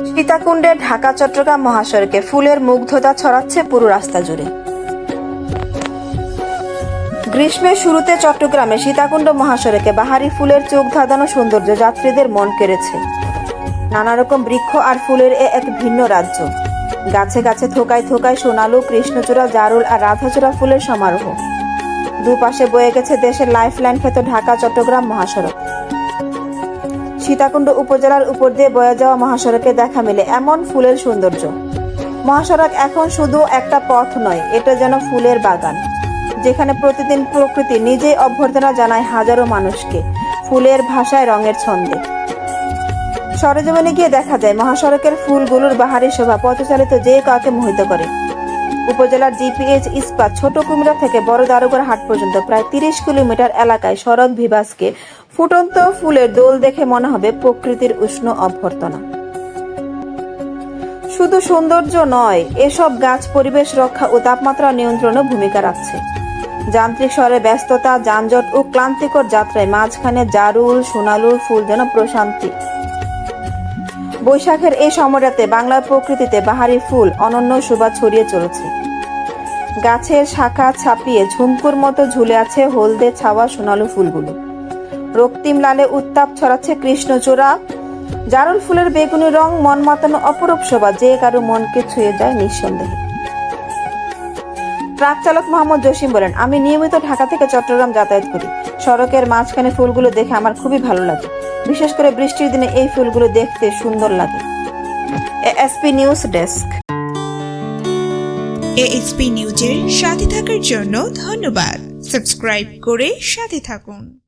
সীতাকুণ্ডের ঢাকা চট্টগ্রাম মহাসড়কে ফুলের মুগ্ধতা ছড়াচ্ছে পুরো রাস্তা জুড়ে। গ্রীষ্মের শুরুতে চট্টগ্রামে সীতাকুণ্ড মহাসড়কে বাহারি ফুলের চোখ ধাঁধানো সৌন্দর্য যাত্রীদের মন কেড়েছে। নানা রকম বৃক্ষ আর ফুলের এক ভিন্ন রাজ্য। গাছে গাছে থোকায় থোকায় সোনালু, কৃষ্ণচূড়া, জারুল আর রাধাচূড়া ফুলের সমারোহ। দুপাশে বয়ে গেছে দেশের লাইফলাইন খ্যাত ঢাকা চট্টগ্রাম মহাসড়ক। সীতাকুণ্ড উপজেলার উপর দিয়ে বয়ে যাওয়া মহাসড়কে দেখা মেলে এমন ফুলের সৌন্দর্য। মহাসড়ক এখন শুধু একটা পথ নয়, এটা যেন ফুলের বাগান, যেখানে প্রতিদিন প্রকৃতি নিজেই অভ্যর্থনা জানায় হাজারো মানুষকে ফুলের ভাষায়, রঙের ছন্দে। সরেজমিনে গিয়ে দেখা যায় মহাসড়কের ফুলগুলোর বাহারি শোভা পথচালিত যে কাউকে মোহিত করে। উপজেলার জিপিএইচ ইস্পাত ছোট কুমিরা থেকে বড় দারোগার হাট পর্যন্ত প্রায় 30 কিলোমিটার এলাকায় সড়ক বিভাজকে ফুটন্ত ফুলের দোল দেখে মনে হবে প্রকৃতির উষ্ণ অভ্যর্থনা। শুধু সৌন্দর্য নয়, এসব গাছ পরিবেশ রক্ষা ও তাপমাত্রা নিয়ন্ত্রণে ভূমিকা রাখছে। যান্ত্রিক শহরের ব্যস্ততা, যানজট ও ক্লান্তিকর যাত্রায় মাঝখানে জারুল, সোনালুর ফুল যেন প্রশান্তি। বৈশাখের এই সময়টাতে বাংলার প্রকৃতিতে বাহারি ফুল অনন্য শোভা ছড়িয়ে চলেছে। গাছের শাখা ছাপিয়ে ঝুমকুর মতো ঝুলে আছে হলদে ছাওয়া সোনালু ফুলগুলো। রক্তিম লালে উত্তাপ ছড়াচ্ছে কৃষ্ণচূড়া, জারুল ফুলের বেগুনি রং মন মাতানো অপরূপ শোভা, যে কারো মনকে ছুঁয়ে যায় নিঃসন্দেহে। ট্রাক চালক মোহাম্মদ জসিম বলেন, আমি নিয়মিত ঢাকা থেকে চট্টগ্রাম যাতায়াত করি। সড়কের মাঝখানে ফুলগুলো দেখে আমার খুবই ভালো লাগে। বিশেষ করে বৃষ্টির দিনে এই ফুলগুলো দেখতে সুন্দর লাগে। ASP news desk. এএসপি নিউজের সাথে থাকার জন্য ধন্যবাদ। সাবস্ক্রাইব করে সাথে থাকুন।